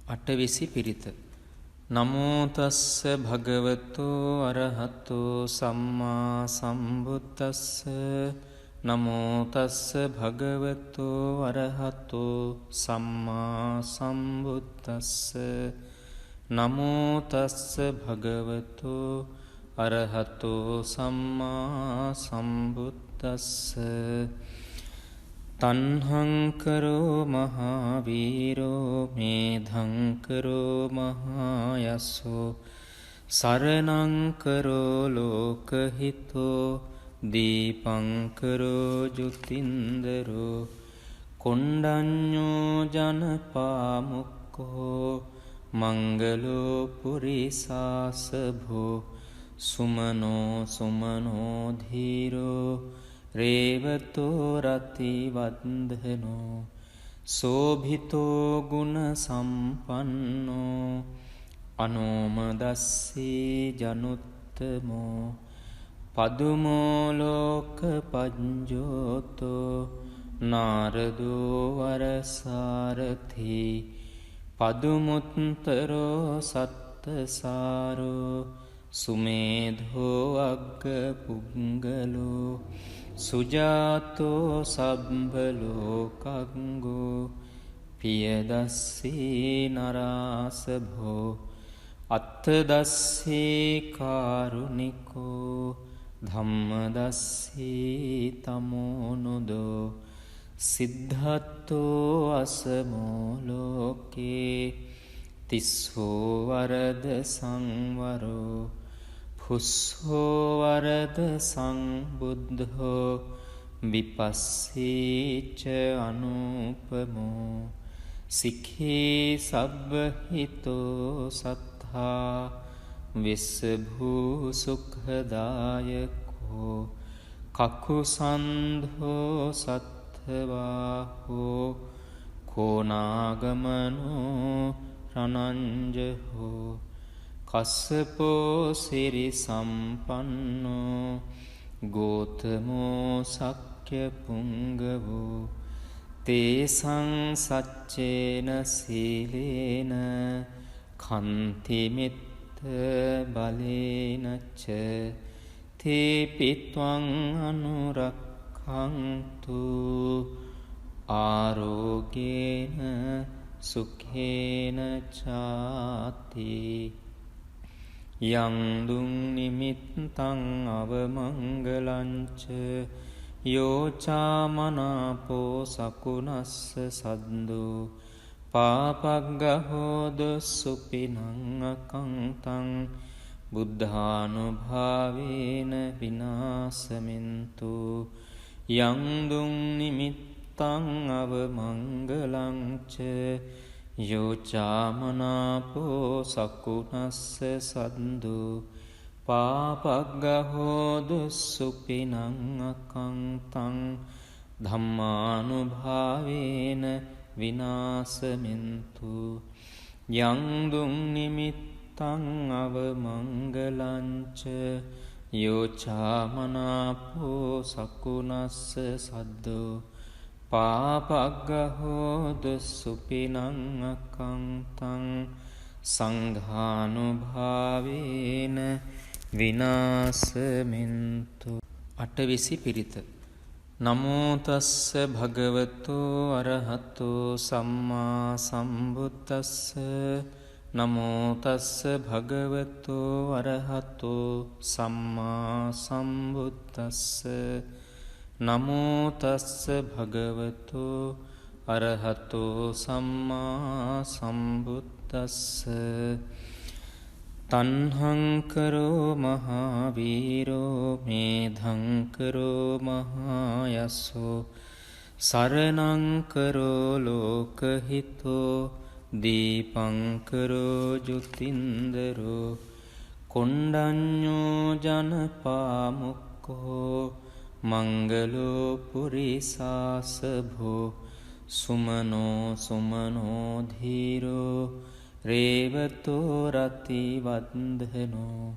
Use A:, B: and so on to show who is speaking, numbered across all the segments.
A: අටවිසි පිරිත. නමෝ තස්ස භගවතෝ අරහතෝ සම්මා සම්බුද්දස්ස. නමෝ තස්ස භගවතෝ අරහතෝ සම්මා සම්බුද්දස්ස. නමෝ තස්ස භගවතෝ අරහතෝ සම්මා සම්බුද්දස්ස. තන්හංකරෝ මහාවීරෝ මේධංකරෝ මහායස්සෝ සරණංකරෝ ලෝකහිතෝ දීපංකරෝ ජුතින්දරෝ කොණ්ඩඤ්ඤෝ ජනපාමුක්කෝ මංගලෝ පුරිසාසභෝ සුමනෝ සුමනෝ ධීරෝ රේවතෝ රතිවන්දනෝ සෝභිතෝ ගුණ සම්පන්නෝ අනෝමදස්සී ජනුත්තමෝ පදුමෝ ලෝක පඤ්ජෝතෝ නාරදෝ වරසාරථි පදුමුත්තරෝ සත්තසාරෝ සුමේධෝ අග්ග පුංගලෝ සුජාතෝ සබ්බලෝකංගෝ පියදස්සී නරාසභෝ අත්තදස්සී කාරුණිකෝ ධම්මදස්සී තමෝනුදෝ සිද්ධත්තෝ අසමෝ ලෝකේ තිස්සෝ වරද සංවරෝ පුස්සෝ වරද සංබුද්ධෝ විපස්සීච අනුපමෝ සික්ඛී සබ්බහිතෝ සත්තා විස්සභූ සුඛදායකෝ කකුසන්ධෝ සත්ථවාහෝ කෝනාගමනෝ රණංජහෝ කස්සපෝ සිරි සම්පන්නෝ ගෝතමෝ සක්්‍ය පුංගවෝ තේසං සච්චේන සීලේන කන්තිමිත්ත බලේනච්ච තේපිත්වං අනුරක්ඛන්තු ආරෝගේන සුඛේන චාති. යං දුං නිමිත්තං අවමංගලංච යෝචාමනාපෝ සකුණස්ස සද්දෝ පාපග්ගහෝද සුපිනං අකංතං බුද්ධානුභාවේන විනාසමින්තු. යං දුං නිමිත්තං අවමංගලංච යෝචාමනාපෝ සකුණස්ස සද්දෝ පාපග්ගහෝද සුපිනං අකංතං ධම්මානුභාවේන විනාසමින්තු. යං දුං නිමිත්තං අවමංගලංච යෝචාමනාපෝ සකුණස්ස සද්දෝ පාපග්ගහෝද සුපිනං අකංතං සංඝානුභාවේන විනාසමින්තු. අටවිසි පිරිත. නමෝ තස්ස භගවතෝ අරහතෝ සම්මා සම්බුද්දස්ස. නමෝ තස්ස භගවතෝ අරහතෝ සම්මා සම්බුද්දස්ස. නමෝ තස්ස භගවතෝ අරහතෝ සම්මා සම්බුද්දස්ස. තන්හංකරෝ මහාවීරෝ මේධංකරෝ මහායස්සෝ සරණංකරෝ ලෝකහිතෝ දීපංකරෝ ජුතින්දරෝ කොණ්ඩඤ්ඤෝ ජනපාමුක්කෝ මංගලෝ පුරිසාසභෝ සුමනෝ සුමනෝ ධීරෝ රේවතෝ රතිවන්දනෝ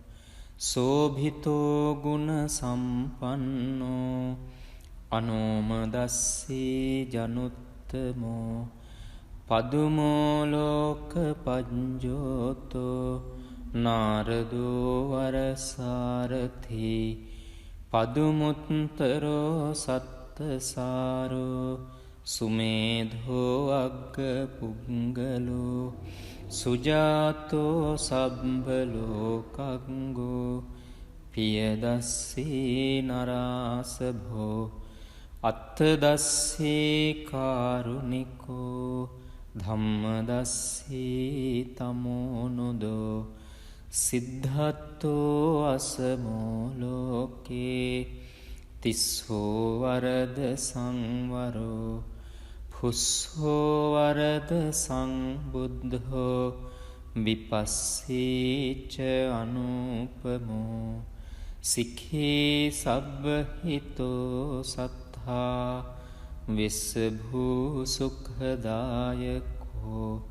A: සෝභිතෝ ගුණ සම්පන්නෝ අනෝමදස්සී ජනුත්තමෝ පදුමෝලෝක පජ්ජෝතෝ නාරදෝ වරසාරථී පදුමුත්තරෝ සත්තසාරෝ සුමේධෝ අග්ග පුංගලෝ සුජාතෝ සබ්බලෝකංගෝ පියදස්සී නරාසභෝ අත්තදස්සී කාරුණිකෝ ධම්මදස්සී තමෝනුදෝ සිද්ධත්තෝ අසමෝලෝකේ තිස්සෝ වරද සංවරෝ පුස්සෝ වරද සංබුද්ධෝ විපස්සීච අනුපමෝ සික්ඛී සබ්බහිතෝ සත්තා විස්සභූ සුඛදායකෝ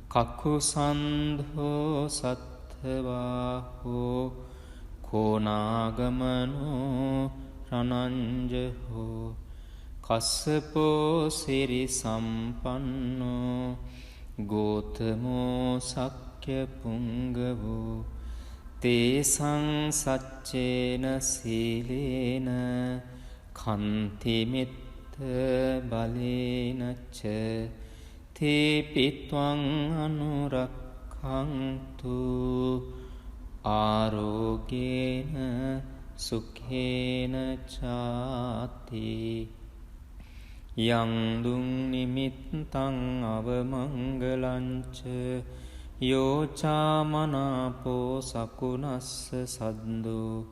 A: කකුසන්ධෝ සත්ථවාහෝ කෝනාගමනෝ රණංජහෝ කස්සපෝ සිරි සම්පන්නෝ ගෝතමෝ සක්්‍ය පුංගවෝ තේසං සච්චේන සීලේන කන්තිමිත්ත බලේනච්ච තේපිත්වං අනුරක්ඛන්තු ආරෝගේන සුඛේන චාති යං දුං නිමිත්තං අවමංගලංච යෝචාමනාපෝ සකුනස්ස සද්දෝ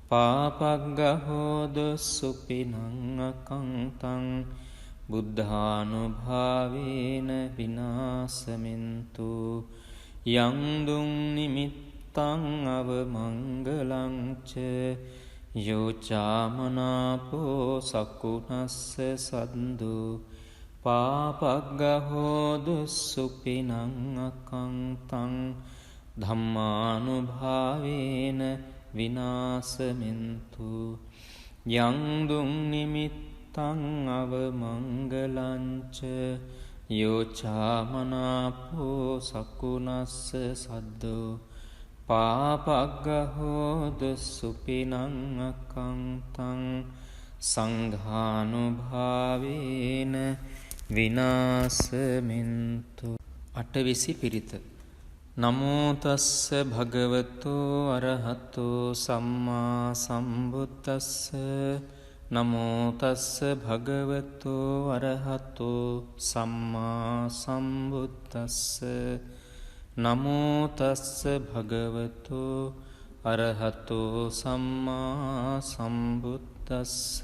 A: පාපග්ගහෝද සුපිනං අකංතං බුද්ධානුභාවේන විනාසමින්තු යං දුං නිමිත්තං අවමංගලංච යෝචාමනාපෝ සකුනස්ස සද්දෝ පාපග්ගහෝද සුපිනං අකංතං ධම්මානුභාවේන විනාසමින්තු යං දුං නිමිත්තං අවමංගලංච යෝචාමනාපෝ සකුනස්ස සද්දෝ පාපග්ගහෝද සුපිනං අකංතං සංඝානුභාවේන විනාසමින්තු අටවිසි පිරිත නමෝ තස්ස භගවතෝ අරහතෝ සම්මා සම්බුද්දස්ස නමෝ තස්ස භගවතෝ අරහතෝ සම්මා සම්බුද්දස්ස නමෝ තස්ස භගවතෝ අරහතෝ සම්මා සම්බුද්දස්ස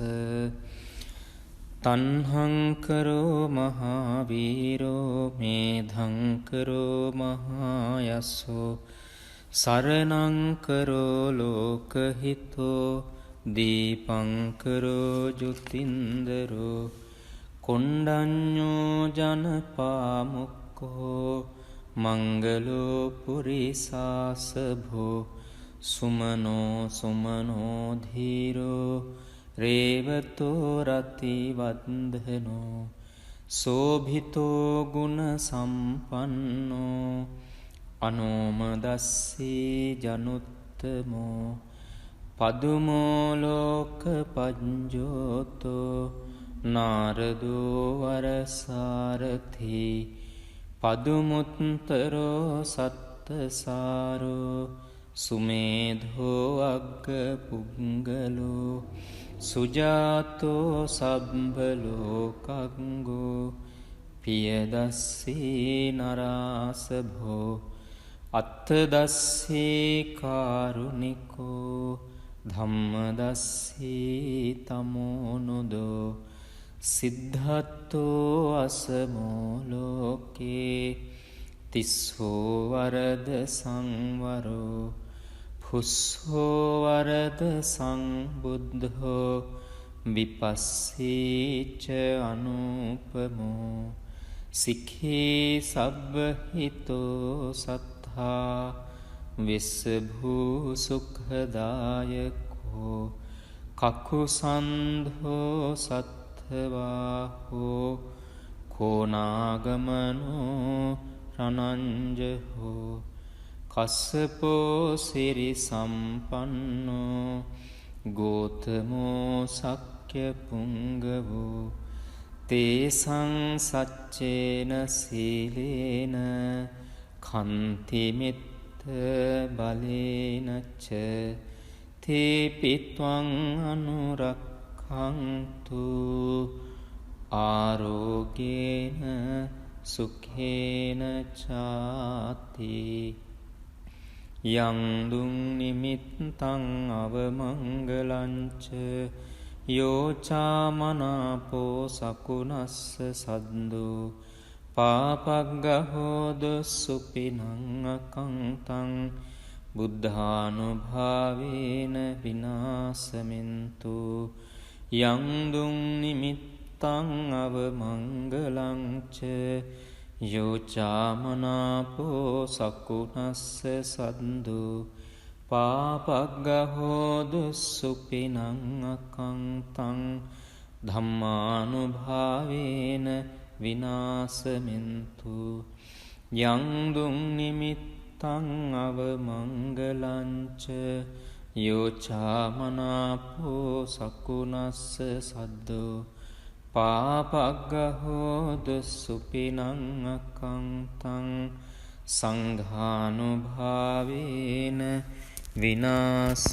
A: තණ්හං කරෝ මහාවීරෝ මේධං කරෝ මහායස්සෝ සරණං කරෝ ලෝකහිතෝ දීපං කරෝ ජුතින්දරෝ කොණ්ඩඤ්ඤෝ ජනපාමුක්ඛෝ මංගලෝ පුරිසාසභෝ සුමනෝ සුමනෝ ධීරෝ රේවතෝ රතිවන්දනෝ සෝභිතෝ ගුණ සම්පන්නෝ අනෝමදස්සී ජනුත්තමෝ පදුමෝලෝක පජ්ජෝතෝ නාරදෝ වරසාරථී පදුමුත්තරෝ සත්තසාරෝ සුමේධෝ අග්ග පුංගලෝ සුජාතෝ සබ්බලෝකංගෝ පියදස්සී නරාසභෝ අත්තදස්සී කාරුණිකෝ ධම්මදස්සී තමෝනුදෝ සිද්ධත්තෝ අසමෝලෝකේ තිස්සෝ වරද සංවරෝ පුස්සෝ වරද සංබුද්ධෝ විපස්සීච අනුපමෝ සික්ඛී සබ්බහිතෝ සත්තා විස්සභූ සුඛදායකෝ කකුසන්ධෝ සත්ථවාහෝ කෝනාගමනෝ රණංජහෝ කස්සපෝ සිරි සම්පන්නෝ ගෝතමෝ සක්්‍ය පුංගවෝ තේසං සච්චේන සීලේන කන්තිමිත්ත බලේනච්ච තේපිත්වං අනුරක්ඛන්තු ආරෝගේන සුඛේන චාති යං දුං නිමිත්තං අවමංගලංච යෝචාමනාපෝ සකුනස්ස සද්දෝ පාපග්ගහෝද සුපිනං අකංතං බුද්ධානුභාවේන විනාසමින්තු යං දුං නිමිත්තං අවමංගලංච යෝචාමනාපෝ සකුනස්ස සද්දෝ පාපග්ගහෝද සුපිනං අකංතං ධම්මානුභාවේන විනාසමින්තු යං දුං නිමිත්තං අවමංගලංච යෝචාමනාපෝ සකුනස්ස සද්දෝ පාපග්ගහෝද සුපිනං අකංතං සංඝානුභාවේන විනාසමින්තු